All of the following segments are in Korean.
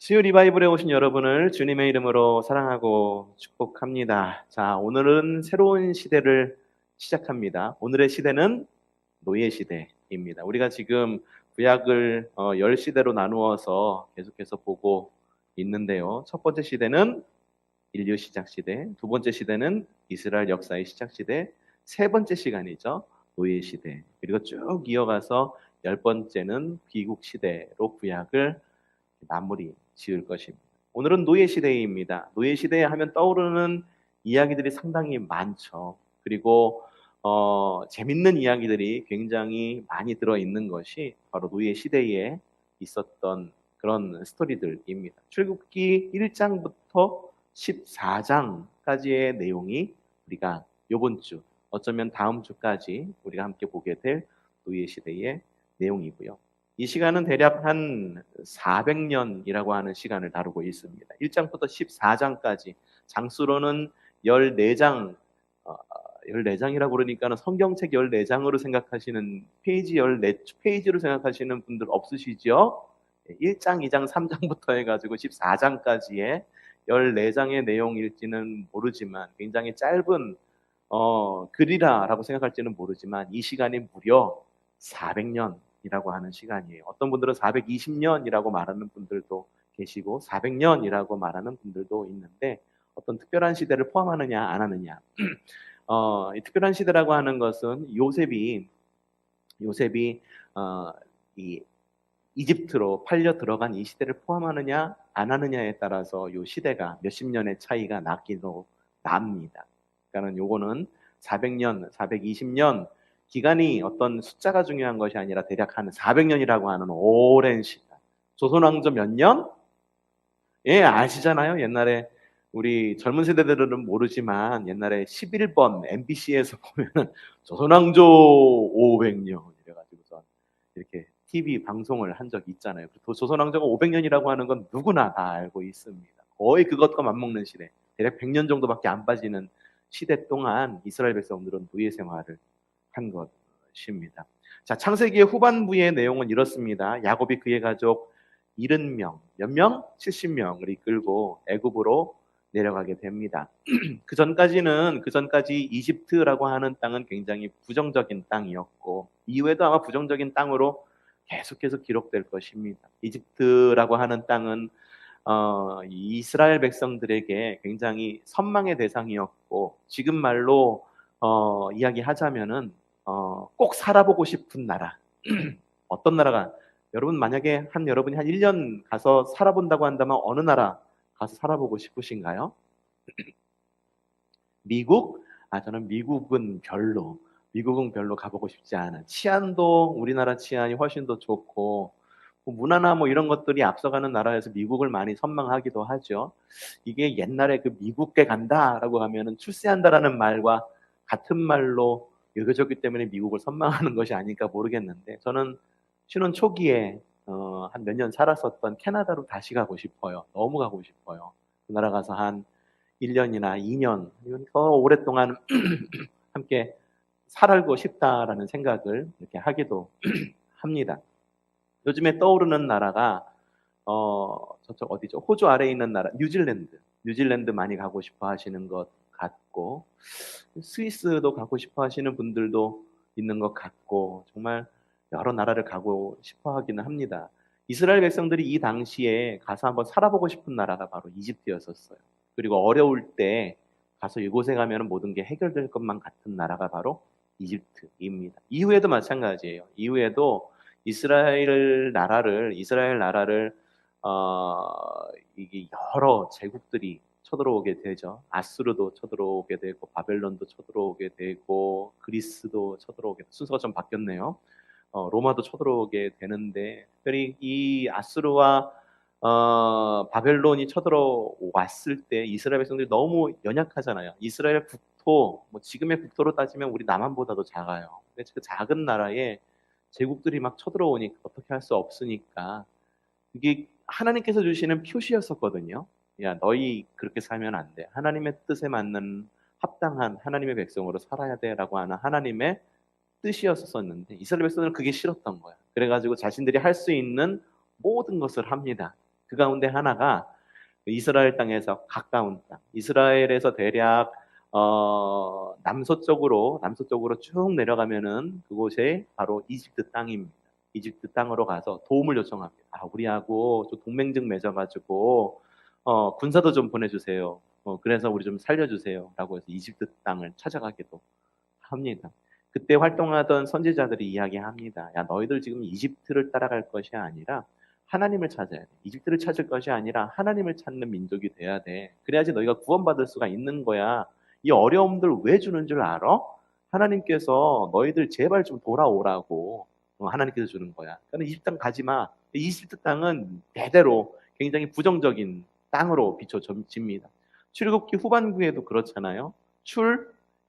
수요 리바이블에 오신 여러분을 주님의 이름으로 사랑하고 축복합니다. 자, 오늘은 새로운 시대를 시작합니다. 오늘의 시대는 노예 시대입니다. 우리가 지금 구약을 10시대로 나누어서 계속해서 보고 있는데요. 첫 번째 시대는 인류 시작 시대, 두 번째 시대는 이스라엘 역사의 시작 시대, 세 번째 시간이죠. 노예 시대. 그리고 쭉 이어가서 열 번째는 귀국 시대로 구약을 마무리 지을 것입니다. 오늘은 노예 시대입니다. 노예 시대 하면 떠오르는 이야기들이 상당히 많죠. 그리고 재밌는 이야기들이 굉장히 많이 들어있는 것이 바로 노예 시대에 있었던 그런 스토리들입니다. 출애굽기 1장부터 14장까지의 내용이 우리가 이번 주, 어쩌면 다음 주까지 우리가 함께 보게 될 노예 시대의 내용이고요. 이 시간은 대략 한 400년이라고 하는 시간을 다루고 있습니다. 1장부터 14장까지 장수로는 14장, 14장이라고 그러니까는 성경책 14장으로 생각하시는 페이지 14페이지로 생각하시는 분들 없으시죠? 1장, 2장, 3장부터 해가지고 14장까지의 14장의 내용일지는 모르지만 굉장히 짧은 글이라고 생각할지는 모르지만 이 시간이 무려 400년이라고 하는 시간이에요. 어떤 분들은 420년이라고 말하는 분들도 계시고 400년이라고 말하는 분들도 있는데 어떤 특별한 시대를 포함하느냐 안 하느냐. 이 특별한 시대라고 하는 것은 요셉이 이 이집트로 팔려 들어간 이 시대를 포함하느냐 안 하느냐에 따라서 이 시대가 몇십 년의 차이가 나기도 납니다. 그러니까는 요거는 400년, 420년 기간이 어떤 숫자가 중요한 것이 아니라 대략 한 400년이라고 하는 오랜 시간. 조선왕조 몇 년? 예, 아시잖아요. 옛날에 우리 젊은 세대들은 모르지만 옛날에 11번 MBC에서 보면은 조선왕조 500년 이래가지고서 이렇게 TV 방송을 한 적이 있잖아요. 조선왕조가 500년이라고 하는 건 누구나 다 알고 있습니다. 거의 그것과 맞먹는 시대. 대략 100년 정도밖에 안 빠지는 시대 동안 이스라엘 백성들은 노예 생활을 한 것입니다. 자, 창세기의 후반부의 내용은 이렇습니다. 야곱이 그의 가족 70명, 몇 명? 70명을 이끌고 애굽으로 내려가게 됩니다. 그 전까지 이집트라고 하는 땅은 굉장히 부정적인 땅이었고 이후에도 아마 부정적인 땅으로 계속해서 기록될 것입니다. 이집트라고 하는 땅은 이스라엘 백성들에게 굉장히 선망의 대상이었고 지금 말로 이야기하자면은 꼭 살아보고 싶은 나라. 어떤 나라가 여러분 만약에 여러분이 한 1년 가서 살아본다고 한다면 어느 나라 가서 살아보고 싶으신가요? 미국? 저는 미국은 별로 가보고 싶지 않아. 치안도 우리나라 치안이 훨씬 더 좋고 뭐 문화나 뭐 이런 것들이 앞서가는 나라에서 미국을 많이 선망하기도 하죠. 이게 옛날에 그 미국에 간다라고 하면은 출세한다라는 말과 같은 말로 여겨졌기 때문에 미국을 선망하는 것이 아닐까 모르겠는데 저는 신혼 초기에 한 몇 년 살았었던 캐나다로 다시 가고 싶어요. 너무 가고 싶어요. 그 나라 가서 한 1년이나 2년 더 오랫동안 함께 살고 싶다라는 생각을 이렇게 하기도 합니다. 요즘에 떠오르는 나라가 저쪽 어디죠? 호주 아래에 있는 나라 뉴질랜드 많이 가고 싶어 하시는 것 같고 스위스도 가고 싶어 하시는 분들도 있는 것 같고 정말 여러 나라를 가고 싶어 하기는 합니다. 이스라엘 백성들이 이 당시에 가서 한번 살아보고 싶은 나라가 바로 이집트였었어요. 그리고 어려울 때 가서 이곳에 가면 모든 게 해결될 것만 같은 나라가 바로 이집트입니다. 이후에도 마찬가지예요. 이후에도 이스라엘 나라를 이게 여러 제국들이 쳐들어오게 되죠. 아수르도 쳐들어오게 되고 바벨론도 쳐들어오게 되고 그리스도 쳐들어오게 순서가 좀 바뀌었네요. 로마도 쳐들어오게 되는데 특별히 이 아수르와 바벨론이 쳐들어왔을 때 이스라엘 백성들이 너무 연약하잖아요. 이스라엘 국토, 뭐 지금의 국토로 따지면 우리 남한보다도 작아요. 근데 그 작은 나라에 제국들이 막 쳐들어오니까 어떻게 할 수 없으니까 이게 하나님께서 주시는 표시였었거든요. 야, 너희 그렇게 살면 안 돼. 하나님의 뜻에 맞는 합당한 하나님의 백성으로 살아야 돼라고 하는 하나님의 뜻이었었는데 이스라엘 백성은 그게 싫었던 거야. 그래가지고 자신들이 할 수 있는 모든 것을 합니다. 그 가운데 하나가 이스라엘 땅에서 가까운 땅, 이스라엘에서 대략 남서쪽으로 쭉 내려가면은 그곳에 바로 이집트 땅입니다. 이집트 땅으로 가서 도움을 요청합니다. 우리하고 좀 동맹증 맺어가지고 군사도 좀 보내주세요. 그래서 우리 좀 살려주세요라고 해서 이집트 땅을 찾아가기도 합니다. 그때 활동하던 선지자들이 이야기합니다. 야, 너희들 지금 이집트를 따라갈 것이 아니라 하나님을 찾아야 돼. 이집트를 찾을 것이 아니라 하나님을 찾는 민족이 돼야 돼. 그래야지 너희가 구원받을 수가 있는 거야. 이 어려움들 왜 주는 줄 알아? 하나님께서 너희들 제발 좀 돌아오라고 하나님께서 주는 거야. 그러니까 이집트 땅 가지 마. 이집트 땅은 대대로 굉장히 부정적인 땅으로 비춰집니다. 출애굽기 후반부에도 그렇잖아요.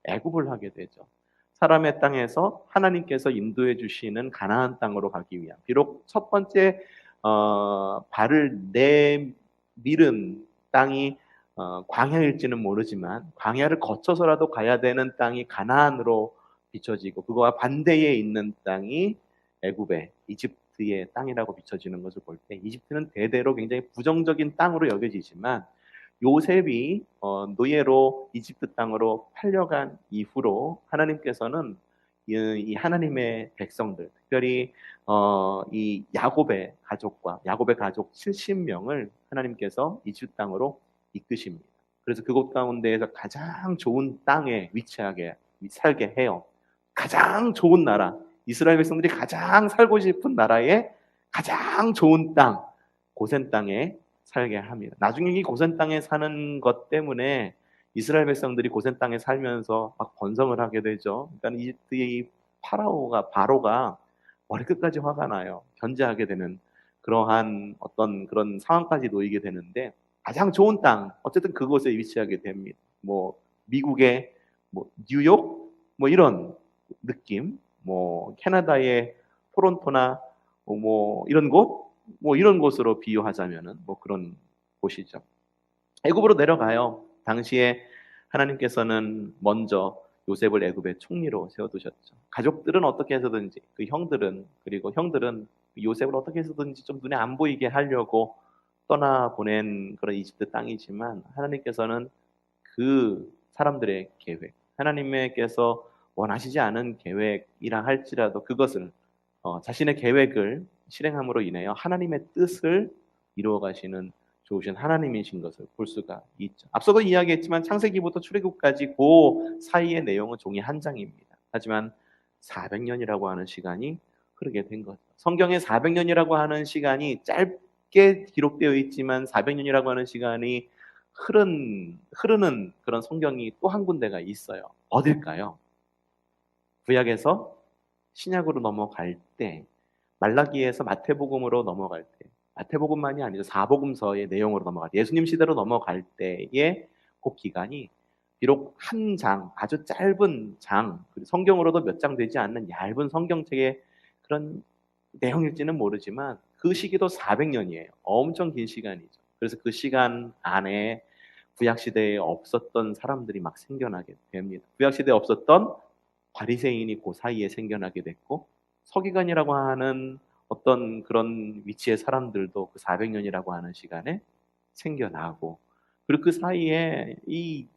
애굽을 하게 되죠. 사람의 땅에서 하나님께서 인도해 주시는 가나안 땅으로 가기 위한, 비록 첫 번째 발을 내밀은 땅이 광야일지는 모르지만 광야를 거쳐서라도 가야 되는 땅이 가나안으로 비춰지고, 그거와 반대에 있는 땅이 애굽의 이집트의 땅이라고 비춰지는 것을 볼 때, 이집트는 대대로 굉장히 부정적인 땅으로 여겨지지만 요셉이 노예로 이집트 땅으로 팔려간 이후로 하나님께서는 이 하나님의 백성들, 특별히 이 야곱의 가족 70명을 하나님께서 이집트 땅으로 이끄십니다. 그래서 그곳 가운데에서 가장 좋은 땅에 위치하게 살게 해요. 가장 좋은 나라, 이스라엘 백성들이 가장 살고 싶은 나라의 가장 좋은 땅, 고센 땅에 살게 합니다. 나중에 이 고센 땅에 사는 것 때문에 이스라엘 백성들이 고센 땅에 살면서 막 번성을 하게 되죠. 그러니까 이집트의 바로가 머리끝까지 화가 나요. 견제하게 되는 그러한 어떤 그런 상황까지 놓이게 되는데, 가장 좋은 땅, 어쨌든 그곳에 위치하게 됩니다. 뭐 미국의 뉴욕 이런 느낌, 캐나다의 토론토나 이런 곳으로 비유하자면은 그런 곳이죠. 애굽으로 내려가요. 당시에 하나님께서는 먼저 요셉을 애굽의 총리로 세워두셨죠. 가족들은 어떻게 해서든지, 형들은 요셉을 어떻게 해서든지 좀 눈에 안 보이게 하려고 떠나보낸 그런 이집트 땅이지만, 하나님께서는 그 사람들의 계획, 하나님께서 원하시지 않은 계획이라 할지라도 그것을 자신의 계획을 실행함으로 인하여 하나님의 뜻을 이루어 가시는 좋으신 하나님이신 것을 볼 수가 있죠. 앞서도 이야기했지만 창세기부터 출애굽까지 그 사이의 내용은 종이 한 장입니다. 하지만 400년이라고 하는 시간이 흐르게 된 거죠. 성경에 400년이라고 하는 시간이 짧게 기록되어 있지만 400년이라고 하는 시간이 흐르는 그런 성경이 또 한 군데가 있어요. 어딜까요? 구약에서 신약으로 넘어갈 때, 말라기에서 마태복음으로 넘어갈 때, 마태복음만이 아니죠. 사복음서의 내용으로 넘어갈 때, 예수님 시대로 넘어갈 때의 그 기간이 비록 한 장, 아주 짧은 장, 성경으로도 몇 장 되지 않는 얇은 성경책의 그런 내용일지는 모르지만 그 시기도 400년이에요. 엄청 긴 시간이죠. 그래서 그 시간 안에 구약시대에 없었던 사람들이 막 생겨나게 됩니다. 구약시대에 없었던 바리새인이 그 사이에 생겨나게 됐고, 서기관이라고 하는 어떤 그런 위치의 사람들도 그 400년이라고 하는 시간에 생겨나고, 그리고 그 사이에 이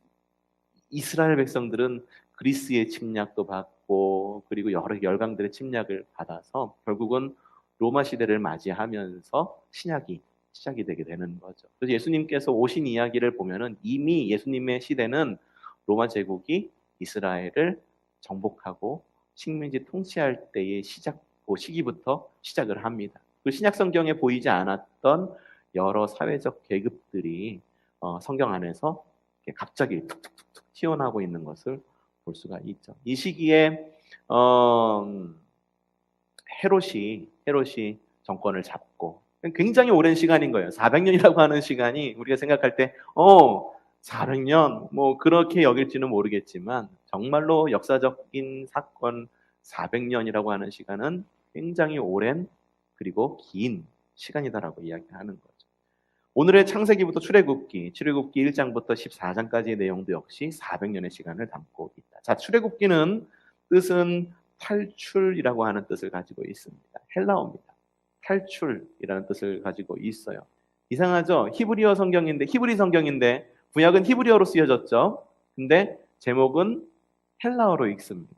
이스라엘 백성들은 그리스의 침략도 받고, 그리고 여러 열강들의 침략을 받아서 결국은 로마 시대를 맞이하면서 신약이 시작이 되게 되는 거죠. 그래서 예수님께서 오신 이야기를 보면은 이미 예수님의 시대는 로마 제국이 이스라엘을 정복하고 식민지 통치할 때의 시기부터 시작을 합니다. 그 신약 성경에 보이지 않았던 여러 사회적 계급들이 성경 안에서 갑자기 툭툭툭툭 튀어나오고 있는 것을 볼 수가 있죠. 이 시기에 헤롯이 정권을 잡고, 굉장히 오랜 시간인 거예요. 400년이라고 하는 시간이 우리가 생각할 때 400년 그렇게 여길지는 모르겠지만, 정말로 역사적인 사건 400년이라고 하는 시간은 굉장히 오랜 그리고 긴 시간이다라고 이야기하는 거죠. 오늘의 창세기부터 출애굽기 1장부터 14장까지의 내용도 역시 400년의 시간을 담고 있다. 자, 출애굽기는 뜻은 탈출이라고 하는 뜻을 가지고 있습니다. 헬라어입니다. 탈출이라는 뜻을 가지고 있어요. 이상하죠? 히브리어 성경인데, 히브리 성경인데 구약은 히브리어로 쓰여졌죠. 근데 제목은 헬라어로 읽습니다.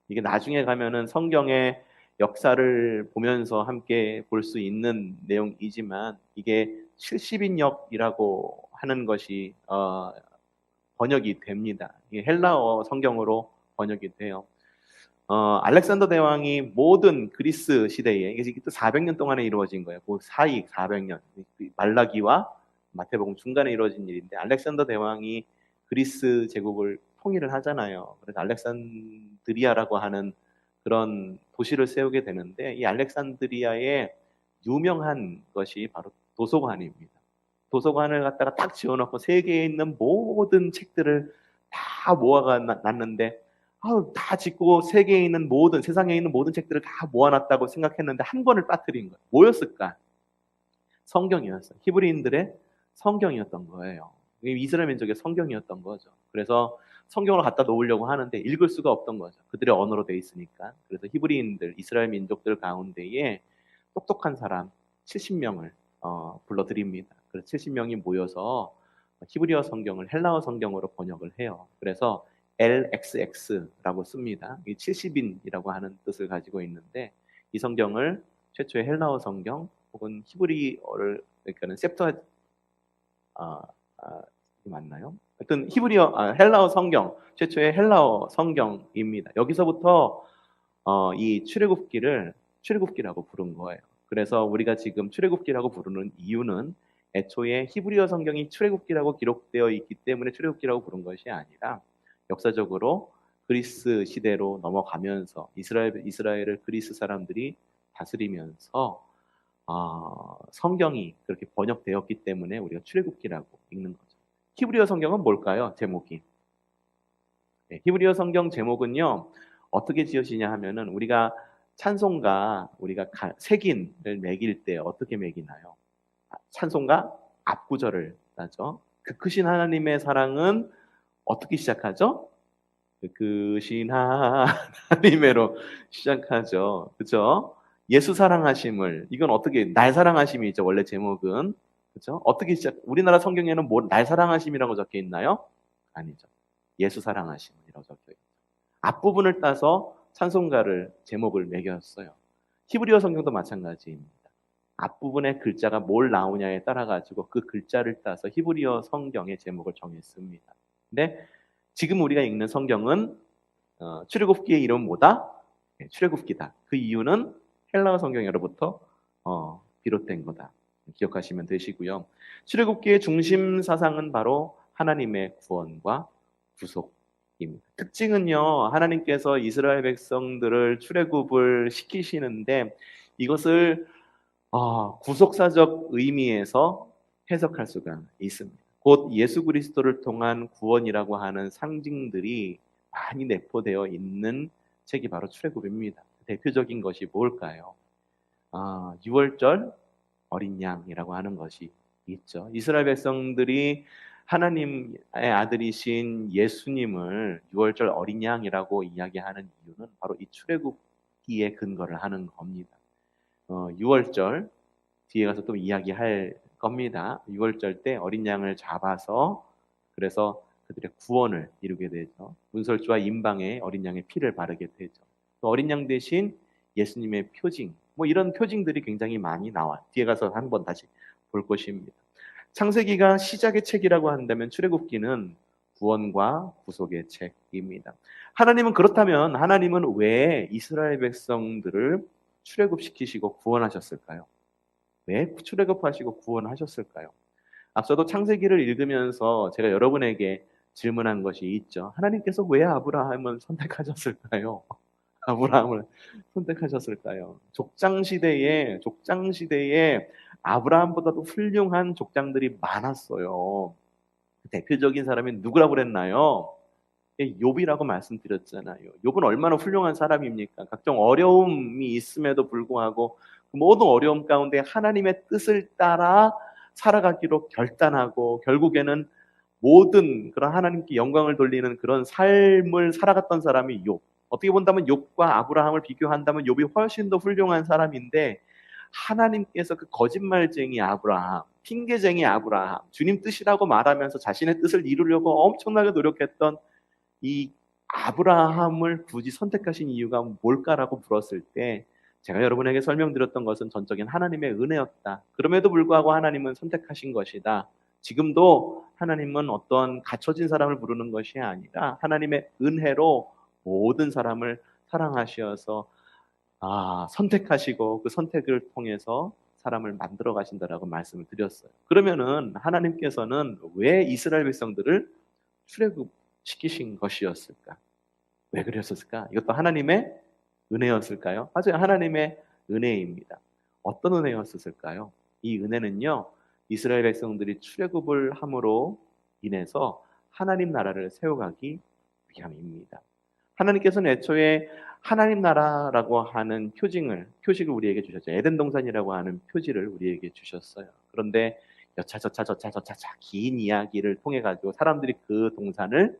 이게 나중에 가면은 성경의 역사를 보면서 함께 볼 수 있는 내용이지만 이게 70인역이라고 하는 것이 번역이 됩니다. 이게 헬라어 성경으로 번역이 돼요. 알렉산더 대왕이 모든 그리스 시대에, 이게 또 400년 동안에 이루어진 거예요. 그 사이 400년. 말라기와 마태복음 중간에 이루어진 일인데, 알렉산더 대왕이 그리스 제국을 통일을 하잖아요. 그래서 알렉산드리아라고 하는 그런 도시를 세우게 되는데, 이 알렉산드리아의 유명한 것이 바로 도서관입니다. 도서관을 갖다가 딱 지어놓고 세계에 있는 모든 책들을 다 모아가 놨는데, 다 짓고 세계에 있는 세상에 있는 모든 책들을 다 모아놨다고 생각했는데 한 권을 빠뜨린 거예요. 뭐였을까? 성경이었어요. 히브리인들의 성경이었던 거예요. 이스라엘 민족의 성경이었던 거죠. 그래서 성경을 갖다 놓으려고 하는데 읽을 수가 없던 거죠. 그들의 언어로 돼 있으니까. 그래서 히브리인들, 이스라엘 민족들 가운데에 똑똑한 사람 70명을 불러드립니다. 그래서 70명이 모여서 히브리어 성경을 헬라어 성경으로 번역을 해요. 그래서 LXX라고 씁니다. 이 70인이라고 하는 뜻을 가지고 있는데, 이 성경을 최초의 헬라어 성경 혹은 히브리어를, 그러니까는 셉터 맞나요? 하여튼 헬라어 성경, 최초의 헬라어 성경입니다. 여기서부터 이 출애굽기라고 부른 거예요. 그래서 우리가 지금 출애굽기라고 부르는 이유는 애초에 히브리어 성경이 출애굽기라고 기록되어 있기 때문에 출애굽기라고 부른 것이 아니라, 역사적으로 그리스 시대로 넘어가면서 이스라엘을 그리스 사람들이 다스리면서 성경이 그렇게 번역되었기 때문에 우리가 출애굽기라고 읽는 거죠. 히브리어 성경은 뭘까요? 제목이. 네, 히브리어 성경 제목은요, 어떻게 지어지냐 하면은, 우리가 찬송가, 우리가 색인을 매길 때 어떻게 매기나요? 찬송가 앞구절을 따죠. 그 크신 하나님의 사랑은 어떻게 시작하죠? 그 크신 하나님으로 시작하죠. 그죠? 예수 사랑하심을, 이건 어떻게, 날 사랑하심이죠. 원래 제목은. 그죠? 어떻게 우리나라 성경에는 날 사랑하심이라고 적혀 있나요? 아니죠. 예수 사랑하심이라고 적혀 있죠. 앞부분을 따서 찬송가를, 제목을 매겼어요. 히브리어 성경도 마찬가지입니다. 앞부분의 글자가 뭘 나오냐에 따라 가지고 그 글자를 따서 히브리어 성경의 제목을 정했습니다. 근데 지금 우리가 읽는 성경은 출애굽기의 이름은 뭐다? 네, 출애굽기다. 그 이유는 헬라어 성경으로부터 비롯된 거다. 기억하시면 되시고요. 출애굽기의 중심 사상은 바로 하나님의 구원과 구속입니다. 특징은요, 하나님께서 이스라엘 백성들을 출애굽을 시키시는데 이것을 구속사적 의미에서 해석할 수가 있습니다. 곧 예수 그리스도를 통한 구원이라고 하는 상징들이 많이 내포되어 있는 책이 바로 출애굽입니다. 대표적인 것이 뭘까요? 6월절 어린 양이라고 하는 것이 있죠. 이스라엘 백성들이 하나님의 아들이신 예수님을 6월절 어린 양이라고 이야기하는 이유는 바로 이 출애굽기에 근거를 하는 겁니다. 6월절 뒤에 가서 또 이야기할 겁니다. 6월절 때 어린 양을 잡아서, 그래서 그들의 구원을 이루게 되죠. 문설주와 임방에 어린 양의 피를 바르게 되죠. 또 어린 양 대신 예수님의 표징, 이런 표징들이 굉장히 많이 나와. 뒤에 가서 한번 다시 볼 것입니다. 창세기가 시작의 책이라고 한다면 출애굽기는 구원과 구속의 책입니다. 그렇다면 하나님은 왜 이스라엘 백성들을 출애굽시키시고 구원하셨을까요? 왜 출애굽하시고 구원하셨을까요? 앞서도 창세기를 읽으면서 제가 여러분에게 질문한 것이 있죠. 하나님께서 왜 아브라함을 선택하셨을까요? 아브라함을 선택하셨을까요? 족장시대에 아브라함보다도 훌륭한 족장들이 많았어요. 대표적인 사람이 누구라고 그랬나요? 욥이라고 말씀드렸잖아요. 욥은 얼마나 훌륭한 사람입니까? 각종 어려움이 있음에도 불구하고 그 모든 어려움 가운데 하나님의 뜻을 따라 살아가기로 결단하고, 결국에는 모든 그런 하나님께 영광을 돌리는 그런 삶을 살아갔던 사람이 욥. 어떻게 본다면 욥과 아브라함을 비교한다면 욥이 훨씬 더 훌륭한 사람인데, 하나님께서 그 거짓말쟁이 아브라함, 핑계쟁이 아브라함, 주님 뜻이라고 말하면서 자신의 뜻을 이루려고 엄청나게 노력했던 이 아브라함을 굳이 선택하신 이유가 뭘까라고 물었을 때, 제가 여러분에게 설명드렸던 것은 전적인 하나님의 은혜였다. 그럼에도 불구하고 하나님은 선택하신 것이다. 지금도 하나님은 어떤 갖춰진 사람을 부르는 것이 아니라 하나님의 은혜로 모든 사람을 사랑하셔서 선택하시고 그 선택을 통해서 사람을 만들어 가신다라고 말씀을 드렸어요. 그러면은 하나님께서는 왜 이스라엘 백성들을 출애굽시키신 것이었을까? 왜 그랬었을까? 이것도 하나님의 은혜였을까요? 맞아요. 하나님의 은혜입니다. 어떤 은혜였을까요? 이 은혜는요, 이스라엘 백성들이 출애굽을 함으로 인해서 하나님 나라를 세워가기 위함입니다. 하나님께서는 애초에 하나님 나라라고 하는 표식을 우리에게 주셨죠. 에덴 동산이라고 하는 표지를 우리에게 주셨어요. 그런데 여차저차 긴 이야기를 통해 가지고 사람들이 그 동산을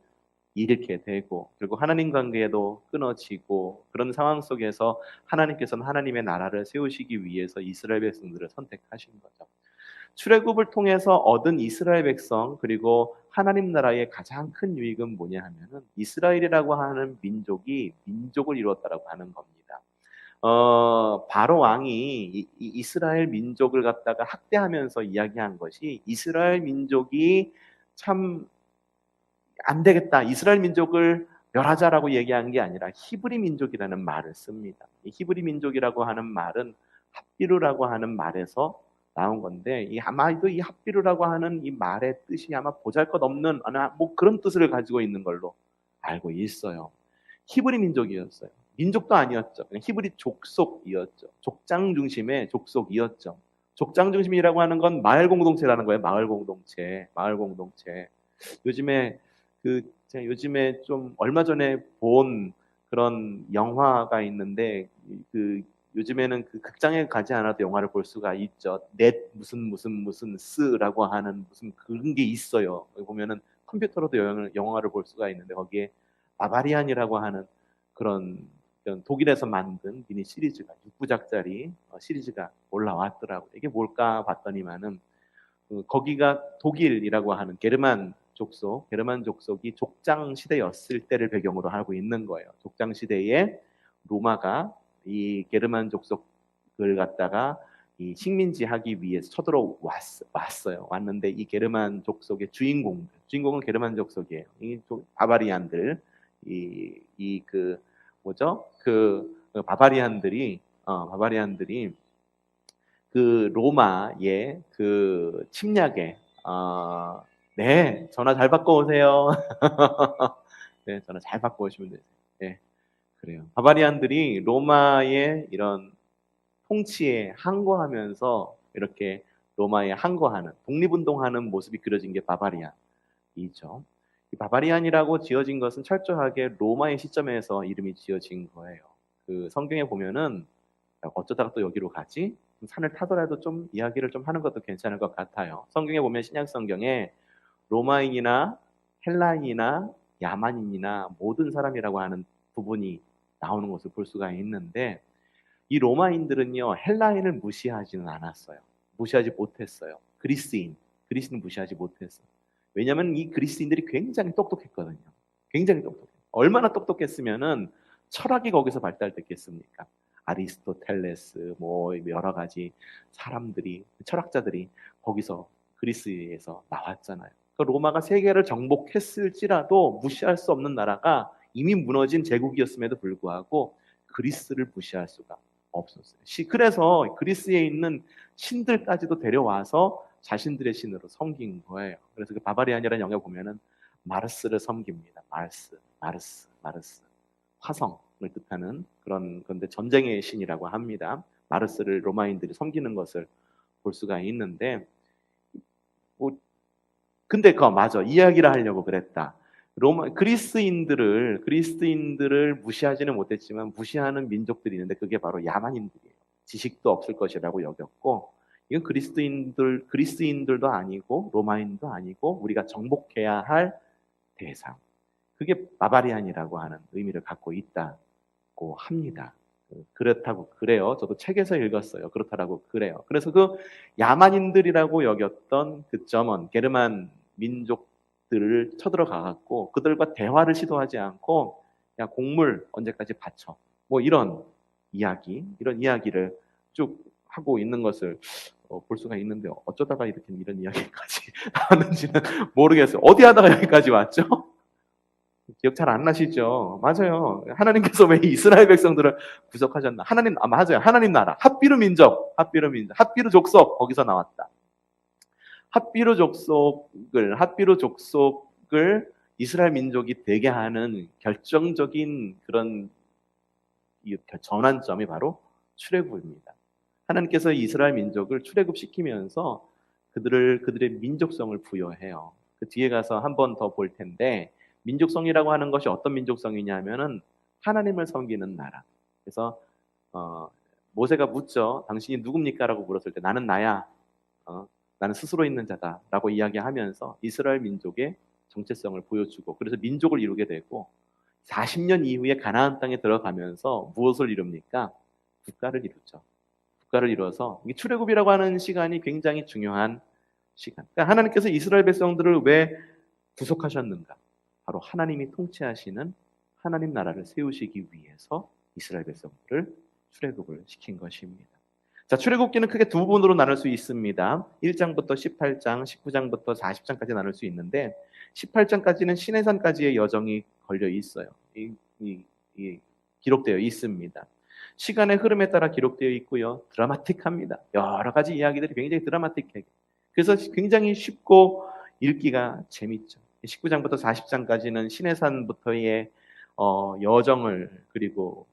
잃게 되고, 그리고 하나님 관계도 끊어지고, 그런 상황 속에서 하나님께서는 하나님의 나라를 세우시기 위해서 이스라엘 백성들을 선택하신 거죠. 출애굽을 통해서 얻은 이스라엘 백성, 그리고 하나님 나라의 가장 큰 유익은 뭐냐 하면은 이스라엘이라고 하는 민족을 이루었다라고 하는 겁니다. 바로 왕이 이스라엘 민족을 갖다가 학대하면서 이야기한 것이, 이스라엘 민족이 참 안 되겠다, 이스라엘 민족을 멸하자라고 얘기한 게 아니라 히브리 민족이라는 말을 씁니다. 이 히브리 민족이라고 하는 말은 합비루라고 하는 말에서 나온 건데, 아마도 이 합비루라고 하는 이 말의 뜻이 아마 보잘것없는 뭐 그런 뜻을 가지고 있는 걸로 알고 있어요. 히브리 민족이었어요. 민족도 아니었죠. 그냥 히브리 족속이었죠. 족장 중심의 족속이었죠. 족장 중심이라고 하는 건 마을 공동체라는 거예요. 마을 공동체. 요즘에 제가 요즘에 좀 얼마 전에 본 그런 영화가 있는데, 요즘에는 그 극장에 가지 않아도 영화를 볼 수가 있죠. 넷 무슨 스라고 하는 무슨 그런 게 있어요. 거기 보면은 컴퓨터로도 영화를 볼 수가 있는데, 거기에 바바리안이라고 하는 그런 독일에서 만든 미니 시리즈가 6부작짜리 시리즈가 올라왔더라고요. 이게 뭘까 봤더니만은 거기가 독일이라고 하는 게르만 족속이 족장 시대였을 때를 배경으로 하고 있는 거예요. 족장 시대에 로마가 이 게르만 족속을 갖다가 이 식민지하기 위해서 왔어요. 왔는데 이 게르만 족속의 주인공은 게르만 족속이에요. 이 바바리안들, 그 뭐죠? 바바리안들이 그 로마의 그 침략에, 네, 전화 잘 받고 오세요. 네, 전화 잘 받고 오시면 되세요. 네, 그래요. 바바리안들이 로마의 이런 통치에 항거하면서 이렇게 로마에 항거하는, 독립운동하는 모습이 그려진 게 바바리안이죠. 이 바바리안이라고 지어진 것은 철저하게 로마의 시점에서 이름이 지어진 거예요. 그 성경에 보면은 어쩌다가 또 여기로 가지? 산을 타더라도 좀 이야기를 좀 하는 것도 괜찮을 것 같아요. 성경에 보면, 신약 성경에 로마인이나 헬라인이나 야만인이나 모든 사람이라고 하는 부분이 나오는 것을 볼 수가 있는데, 이 로마인들은요, 헬라인을 무시하지는 않았어요. 무시하지 못했어요. 그리스는 무시하지 못했어요. 왜냐하면 이 그리스인들이 굉장히 똑똑했거든요. 굉장히 똑똑해요. 얼마나 똑똑했으면은 철학이 거기서 발달됐겠습니까? 아리스토텔레스, 뭐 여러 가지 철학자들이 거기서 그리스에서 나왔잖아요. 그 로마가 세계를 정복했을지라도 무시할 수 없는 나라가 이미 무너진 제국이었음에도 불구하고 그리스를 무시할 수가 없었어요. 그래서 그리스에 있는 신들까지도 데려와서 자신들의 신으로 섬긴 거예요. 그래서 그 바바리안이라는 영화에 보면은 마르스를 섬깁니다. 마르스. 화성을 뜻하는 그런데 전쟁의 신이라고 합니다. 마르스를 로마인들이 섬기는 것을 볼 수가 있는데, 근데 맞아. 이야기를 하려고 그랬다. 그리스인들을 무시하지는 못했지만 무시하는 민족들이 있는데, 그게 바로 야만인들이에요. 지식도 없을 것이라고 여겼고, 이건 그리스인들도 아니고 로마인도 아니고 우리가 정복해야 할 대상. 그게 바바리안이라고 하는 의미를 갖고 있다고 합니다. 그렇다고 그래요. 저도 책에서 읽었어요. 그렇다라고 그래요. 그래서 그 야만인들이라고 여겼던 그 점원 게르만 민족들을 쳐들어가 갖고 그들과 대화를 시도하지 않고 야 곡물 언제까지 바쳐 뭐 이런 이야기를 쭉 하고 있는 것을 볼 수가 있는데 어쩌다가 이렇게 이런 이야기까지 나왔는지는 모르겠어요. 어디 하다가 여기까지 왔죠? 기억 잘 안 나시죠? 맞아요. 하나님께서 왜 이스라엘 백성들을 구속하셨나? 맞아요. 하나님 나라. 핫비루 족속, 거기서 나왔다. 핫비루 족속을 이스라엘 민족이 되게 하는 결정적인 그런 이 전환점이 바로 출애굽입니다. 하나님께서 이스라엘 민족을 출애굽시키면서 그들의 민족성을 부여해요. 그 뒤에 가서 한 번 더 볼 텐데 민족성이라고 하는 것이 어떤 민족성이냐면은 하나님을 섬기는 나라. 그래서 어, 모세가 묻죠. 당신이 누굽니까라고 물었을 때 나는 나야. 나는 스스로 있는 자다라고 이야기하면서 이스라엘 민족의 정체성을 보여주고 그래서 민족을 이루게 되고 40년 이후에 가나안 땅에 들어가면서 무엇을 이룹니까? 국가를 이루죠. 국가를 이루어서 이 출애굽이라고 하는 시간이 굉장히 중요한 시간. 그러니까 하나님께서 이스라엘 백성들을 왜 구속하셨는가? 바로 하나님이 통치하시는 하나님 나라를 세우시기 위해서 이스라엘 백성들을 출애굽을 시킨 것입니다. 자, 출애굽기는 크게 두 부분으로 나눌 수 있습니다. 1장부터 18장, 19장부터 40장까지 나눌 수 있는데 18장까지는 시내산까지의 여정이 걸려 있어요. 이 기록되어 있습니다. 시간의 흐름에 따라 기록되어 있고요. 드라마틱합니다. 여러 가지 이야기들이 굉장히 드라마틱해. 그래서 굉장히 쉽고 읽기가 재밌죠. 19장부터 40장까지는 시내산부터의 여정을 그리고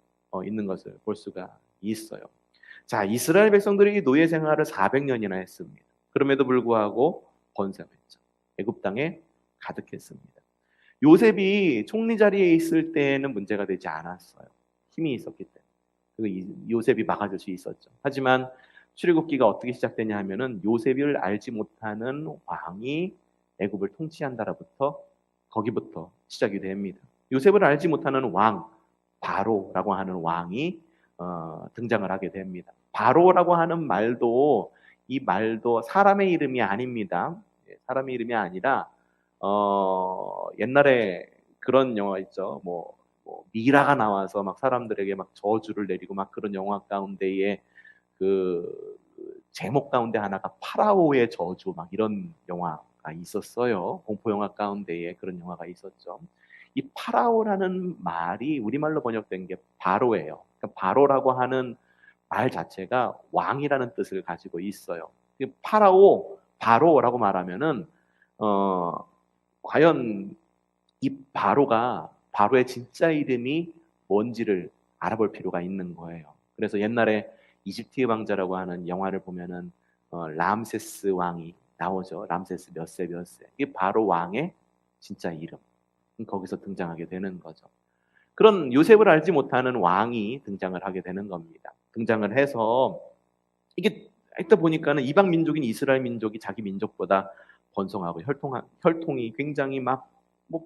있는 것을 볼 수가 있어요. 자, 이스라엘 백성들이 노예 생활을 400년이나 했습니다. 그럼에도 불구하고 번성했죠. 애굽 땅에 가득했습니다. 요셉이 총리 자리에 있을 때는 문제가 되지 않았어요. 힘이 있었기 때문에. 요셉이 막아줄 수 있었죠. 하지만 출애굽기가 어떻게 시작되냐 하면은 요셉을 알지 못하는 왕이 애굽을 통치한다라부터 거기부터 시작이 됩니다. 요셉을 알지 못하는 왕 바로라고 하는 왕이 등장을 하게 됩니다. 바로라고 하는 말도 이 말도 사람의 이름이 아닙니다. 사람의 이름이 아니라 옛날에 그런 영화 있죠. 뭐 미라가 나와서 막 사람들에게 막 저주를 내리고 막 그런 영화 가운데에 그 제목 가운데 하나가 파라오의 저주 막 이런 영화가 있었어요. 공포 영화 가운데에 그런 영화가 있었죠. 이 파라오라는 말이 우리말로 번역된 게 바로예요. 그러니까 바로라고 하는 말 자체가 왕이라는 뜻을 가지고 있어요. 바로라고 말하면은 과연 이 바로의 진짜 이름이 뭔지를 알아볼 필요가 있는 거예요. 그래서 옛날에 이집트의 왕자라고 하는 영화를 보면은 람세스 왕이 나오죠. 람세스 몇 세 몇 세. 이게 바로 왕의 진짜 이름. 거기서 등장하게 되는 거죠. 그런 요셉을 알지 못하는 왕이 등장을 하게 되는 겁니다. 등장을 해서 이게 이따 보니까는 이방 민족인 이스라엘 민족이 자기 민족보다 번성하고 혈통이 굉장히 뭐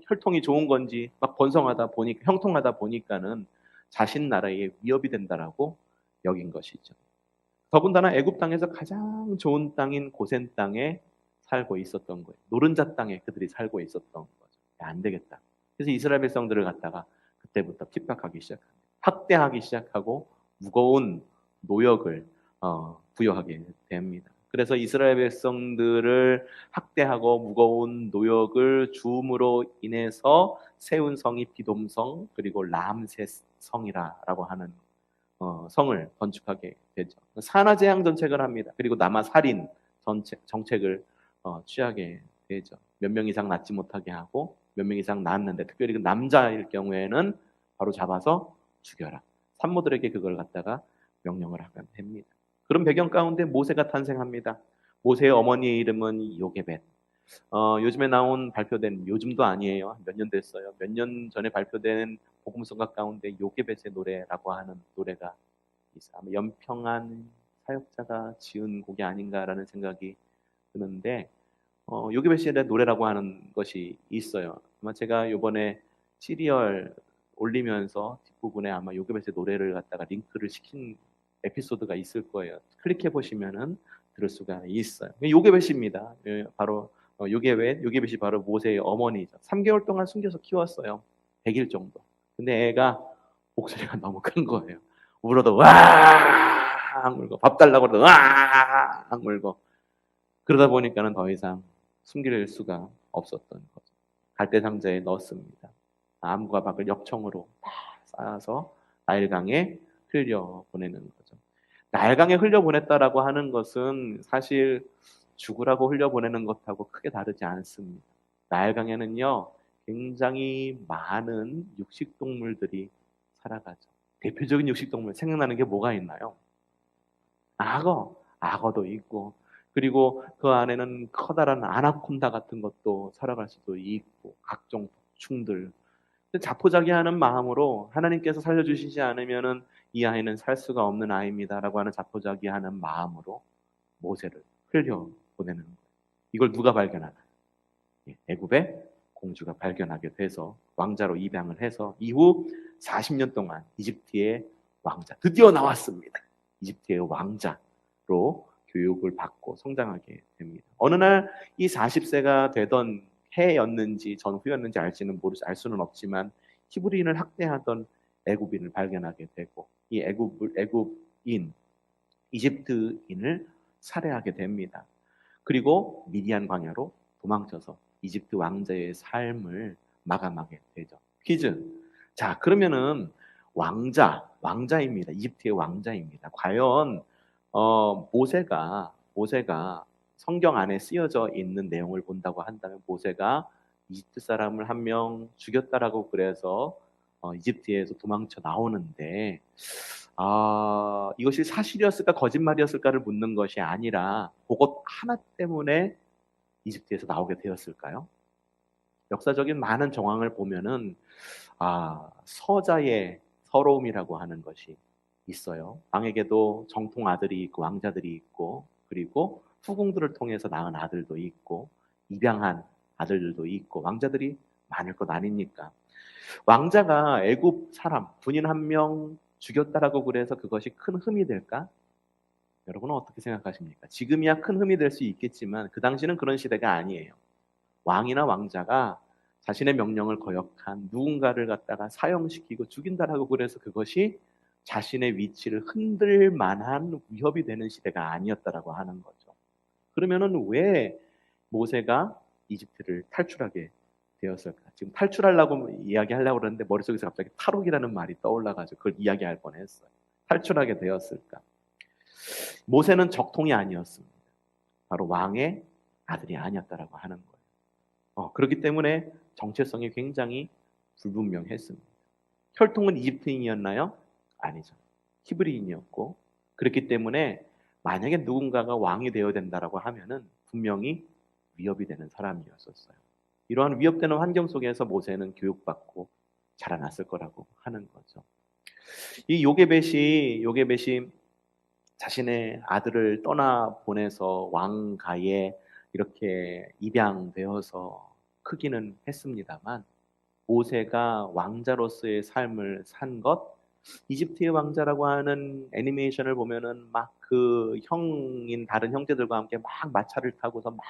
혈통이 좋은 건지 막 번성하다 보니까 형통하다 보니까는 자신 나라에 위협이 된다라고 여긴 것이죠. 더군다나 애굽 땅에서 가장 좋은 땅인 고센 땅에 살고 있었던 거예요. 노른자 땅에 그들이 살고 있었던 거죠. 안 되겠다. 그래서 이스라엘 백성들을 갖다가 그때부터 핍박하기 시작합니다. 학대하기 시작하고 무거운 노역을 부여하게 됩니다. 그래서 이스라엘 백성들을 학대하고 무거운 노역을 주음으로 인해서 세운 성이 비돔성 그리고 람세성이라고 하는 성을 건축하게 되죠. 산하제한 정책을 합니다. 그리고 남아 살인 정책을 취하게 되죠. 몇 명 이상 낳지 못하게 하고 몇 명 이상 낳았는데 특별히 그 남자일 경우에는 바로 잡아서 죽여라. 산모들에게 그걸 갖다가 명령을 하게 됩니다. 그런 배경 가운데 모세가 탄생합니다. 모세의 어머니의 이름은 요게벳. 요즘에 발표된 요즘도 아니에요. 몇 년 됐어요. 몇 년 전에 발표된 복음성가 가운데 요게벳의 노래라고 하는 노래가 있어요. 아마 연평안 사역자가 지은 곡이 아닌가라는 생각이 드는데 요게벳의 노래라고 하는 것이 있어요. 아마 제가 요번에 시리얼 올리면서 뒷부분에 아마 요괴벳의 노래를 갖다가 링크를 시킨 에피소드가 있을 거예요. 클릭해 보시면은 들을 수가 있어요. 요괴벳입니다. 바로 요괴벳이 바로 모세의 어머니죠. 3개월 동안 숨겨서 키웠어요. 100일 정도. 근데 애가 목소리가 너무 큰 거예요. 울어도 와악 울고, 밥 달라고 그러도 와악 울고. 그러다 보니까는 더 이상 숨길 수가 없었던 거죠. 갈대 상자에 넣었습니다. 암과 박을 엽청으로 다 쌓아서 나일강에 흘려보내는 거죠. 나일강에 흘려보냈다라고 하는 것은 사실 죽으라고 흘려보내는 것하고 크게 다르지 않습니다. 나일강에는요, 굉장히 많은 육식동물들이 살아가죠. 대표적인 육식동물 생각나는 게 뭐가 있나요? 악어도 있고, 그리고 그 안에는 커다란 아나콘다 같은 것도 살아갈 수도 있고, 각종 독충들. 자포자기하는 마음으로 하나님께서 살려주시지 않으면은 이 아이는 살 수가 없는 아이입니다라고 하는 자포자기하는 마음으로 모세를 흘려 보내는 거예요. 이걸 누가 발견하나? 애굽의 공주가 발견하게 돼서 왕자로 입양을 해서 이후 40년 동안 이집트의 왕자, 드디어 나왔습니다. 이집트의 왕자로 교육을 받고 성장하게 됩니다. 어느 날 이 40세가 되던 해였는지 전후였는지 알 수는 없지만 히브리인을 학대하던 애굽인을 발견하게 되고 이 애굽인 이집트인을 살해하게 됩니다. 그리고 미디안 광야로 도망쳐서 이집트 왕자의 삶을 마감하게 되죠. 퀴즈. 자, 그러면은 왕자입니다. 이집트의 왕자입니다. 과연 모세가 성경 안에 쓰여져 있는 내용을 본다고 한다면 모세가 이집트 사람을 한 명 죽였다라고 그래서 이집트에서 도망쳐 나오는데 이것이 사실이었을까 거짓말이었을까를 묻는 것이 아니라 그것 하나 때문에 이집트에서 나오게 되었을까요? 역사적인 많은 정황을 보면은 서자의 서러움이라고 하는 것이 있어요. 왕에게도 정통 아들이 있고 왕자들이 있고 그리고 후궁들을 통해서 낳은 아들도 있고 입양한 아들들도 있고 왕자들이 많을 것 아닙니까? 왕자가 애굽 사람 군인 한 명 죽였다라고 그래서 그것이 큰 흠이 될까? 여러분은 어떻게 생각하십니까? 지금이야 큰 흠이 될 수 있겠지만 그 당시는 그런 시대가 아니에요. 왕이나 왕자가 자신의 명령을 거역한 누군가를 갖다가 사형시키고 죽인다라고 그래서 그것이 자신의 위치를 흔들 만한 위협이 되는 시대가 아니었다라고 하는 거죠. 그러면은 왜 모세가 이집트를 탈출하게 되었을까? 지금 탈출하려고 이야기하려고 그러는데 머릿속에서 갑자기 탈옥이라는 말이 떠올라가지고 그걸 이야기할 뻔했어요. 탈출하게 되었을까? 모세는 적통이 아니었습니다. 바로 왕의 아들이 아니었다라고 하는 거예요. 그렇기 때문에 정체성이 굉장히 불분명했습니다. 혈통은 이집트인이었나요? 아니죠. 히브리인이었고 그렇기 때문에 만약에 누군가가 왕이 되어야 된다라고 하면은 분명히 위협이 되는 사람이었었어요. 이러한 위협되는 환경 속에서 모세는 교육받고 자라났을 거라고 하는 거죠. 이 요게벳이 자신의 아들을 떠나 보내서 왕가에 이렇게 입양되어서 크기는 했습니다만 모세가 왕자로서의 삶을 산 것, 이집트의 왕자라고 하는 애니메이션을 보면은 막 그 다른 형제들과 함께 막 마차를 타고서 막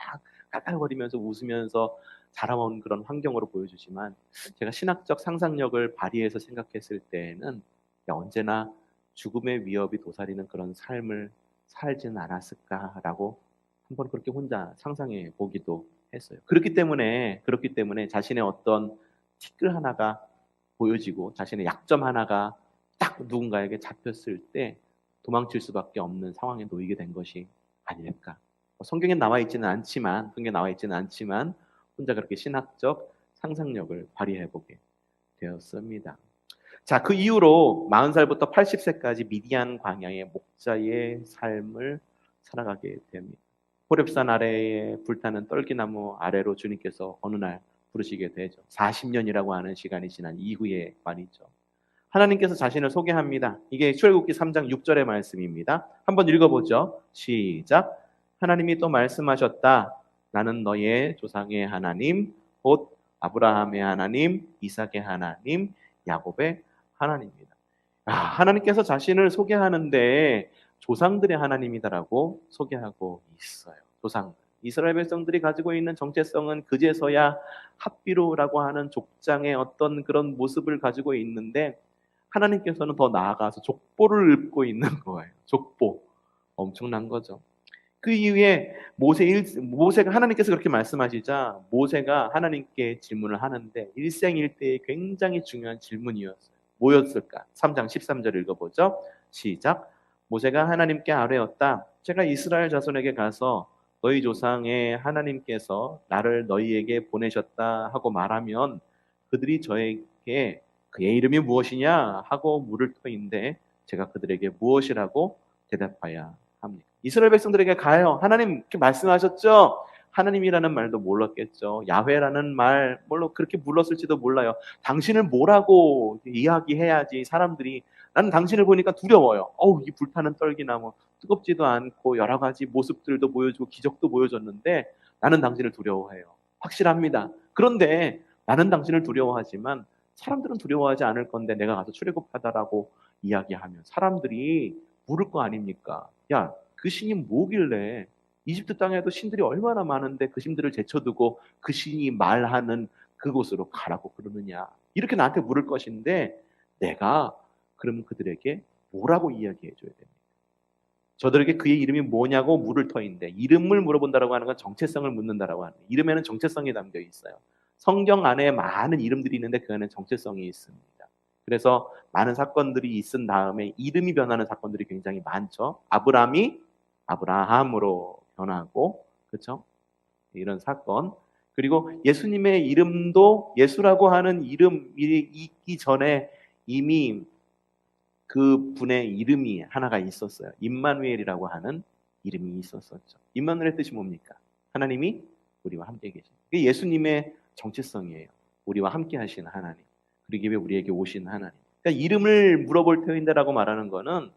깔깔거리면서 웃으면서 자라온 그런 환경으로 보여주지만 제가 신학적 상상력을 발휘해서 생각했을 때에는 언제나 죽음의 위협이 도사리는 그런 삶을 살지는 않았을까라고 한번 그렇게 혼자 상상해 보기도 했어요. 그렇기 때문에 자신의 어떤 티끌 하나가 보여지고 자신의 약점 하나가 딱 누군가에게 잡혔을 때 도망칠 수밖에 없는 상황에 놓이게 된 것이 아닐까. 성경에 나와 있지는 않지만 혼자 그렇게 신학적 상상력을 발휘해 보게 되었습니다. 자, 그 이후로 40살부터 80세까지 미디안 광야의 목자의 삶을 살아가게 됩니다. 호렙산 아래에 불타는 떨기나무 아래로 주님께서 어느 날 부르시게 되죠. 40년이라고 하는 시간이 지난 이후의 말이죠. 하나님께서 자신을 소개합니다. 이게 출애굽기 3장 6절의 말씀입니다. 한번 읽어보죠. 시작. 하나님이 또 말씀하셨다. 나는 너의 조상의 하나님, 곧 아브라함의 하나님, 이삭의 하나님, 야곱의 하나님입니다. 하나님께서 자신을 소개하는데 조상들의 하나님이다라고 소개하고 있어요. 조상들. 이스라엘 백성들이 가지고 있는 정체성은 그제서야 합비루라고 하는 족장의 어떤 그런 모습을 가지고 있는데 하나님께서는 더 나아가서 족보를 읊고 있는 거예요. 족보. 엄청난 거죠. 그 이후에 모세가 하나님께서 그렇게 말씀하시자 모세가 하나님께 질문을 하는데 일생일대의 굉장히 중요한 질문이었어요. 뭐였을까? 3장 13절 읽어보죠. 시작. 모세가 하나님께 아뢰었다. 제가 이스라엘 자손에게 가서 너희 조상의 하나님께서 나를 너희에게 보내셨다 하고 말하면 그들이 저에게 그의 이름이 무엇이냐 하고 물을 터인데 제가 그들에게 무엇이라고 대답하야 합니까? 이스라엘 백성들에게 가요. 하나님 이렇게 말씀하셨죠? 하나님이라는 말도 몰랐겠죠. 야훼라는 말 물론 그렇게 불렀을지도 몰라요. 당신을 뭐라고 이야기해야지 사람들이 나는 당신을 보니까 두려워요. 이 불타는 떨기나 뭐 뜨겁지도 않고 여러 가지 모습들도 보여주고 기적도 보여줬는데 나는 당신을 두려워해요. 확실합니다. 그런데 나는 당신을 두려워하지만 사람들은 두려워하지 않을 건데 내가 가서 출애굽하다라고 이야기하면 사람들이 물을 거 아닙니까? 야, 그 신이 뭐길래 이집트 땅에도 신들이 얼마나 많은데 그 신들을 제쳐두고 그 신이 말하는 그곳으로 가라고 그러느냐. 이렇게 나한테 물을 것인데 내가 그럼 그들에게 뭐라고 이야기해 줘야 됩니까? 저들에게 그의 이름이 뭐냐고 물을 터인데 이름을 물어본다라고 하는 건 정체성을 묻는다라고 하는 거예요. 이름에는 정체성이 담겨 있어요. 성경 안에 많은 이름들이 있는데 그 안에 정체성이 있습니다. 그래서 많은 사건들이 있은 다음에 이름이 변하는 사건들이 굉장히 많죠. 아브람이 아브라함으로 변하고, 그렇죠? 이런 사건. 그리고 예수님의 이름도 예수라고 하는 이름이 있기 전에 이미 그 분의 이름이 하나가 있었어요. 임마누엘이라고 하는 이름이 있었었죠. 임마누엘의 뜻이 뭡니까? 하나님이 우리와 함께 계신. 그게 예수님의 정체성이에요. 우리와 함께 하신 하나님. 그러기 위해 우리에게 오신 하나님. 그러니까 이름을 물어볼 터인데라고 말하는 거는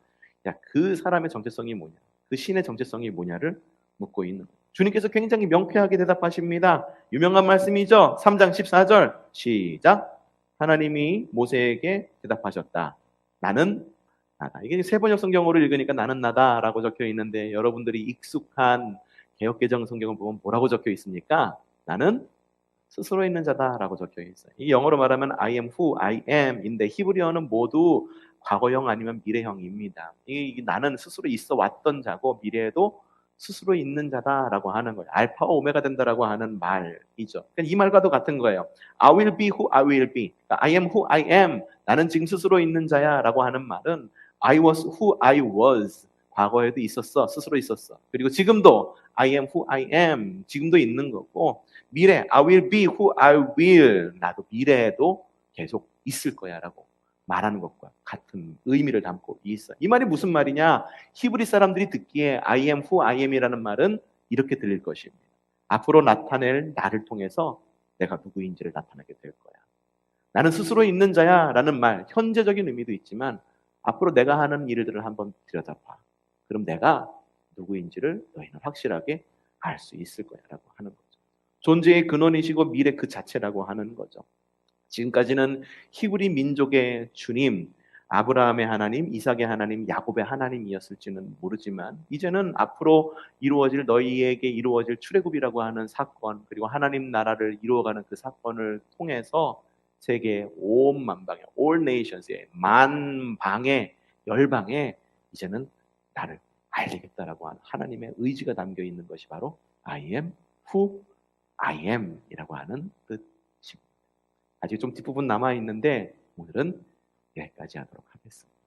그 사람의 정체성이 뭐냐, 그 신의 정체성이 뭐냐를 묻고 있는 거예요. 주님께서 굉장히 명쾌하게 대답하십니다. 유명한 말씀이죠. 3장 14절 시작. 하나님이 모세에게 대답하셨다. 나는 나다. 이게 세번역 성경으로 읽으니까 나는 나다라고 적혀 있는데 여러분들이 익숙한 개역개정 성경을 보면 뭐라고 적혀 있습니까? 나는 스스로 있는 자다라고 적혀 있어요. 이 영어로 말하면 I am who I am인데 히브리어는 모두 과거형 아니면 미래형입니다. 이 나는 스스로 있어 왔던 자고 미래에도 스스로 있는 자다라고 하는 거예요. 알파와 오메가 된다라고 하는 말이죠. 그러니까 이 말과도 같은 거예요. I will be who I will be. 그러니까 I am who I am. 나는 지금 스스로 있는 자야라고 하는 말은 I was who I was. 과거에도 있었어. 스스로 있었어. 그리고 지금도 I am who I am. 지금도 있는 거고 미래 I will be who I will. 나도 미래에도 계속 있을 거야라고 말하는 것과 같은 의미를 담고 있어요. 이 말이 무슨 말이냐? 히브리 사람들이 듣기에 I am who I am이라는 말은 이렇게 들릴 것입니다. 앞으로 나타낼 나를 통해서 내가 누구인지를 나타내게 될 거야. 나는 스스로 있는 자야 라는 말, 현재적인 의미도 있지만 앞으로 내가 하는 일들을 한번 들여다봐. 그럼 내가 누구인지를 너희는 확실하게 알 수 있을 거야 라고 하는 거죠. 존재의 근원이시고 미래 그 자체라고 하는 거죠. 지금까지는 히브리 민족의 주님, 아브라함의 하나님, 이삭의 하나님, 야곱의 하나님이었을지는 모르지만 이제는 앞으로 이루어질 너희에게 이루어질 출애굽이라고 하는 사건, 그리고 하나님 나라를 이루어가는 그 사건을 통해서 세계 온 만방에, all nations의 만방의 열방에 이제는 나를 알리겠다라고 하는 하나님의 의지가 담겨 있는 것이 바로 I am who I am 이라고 하는 뜻입니다. 아직 좀 뒷부분 남아있는데 오늘은 여기까지 하도록 하겠습니다.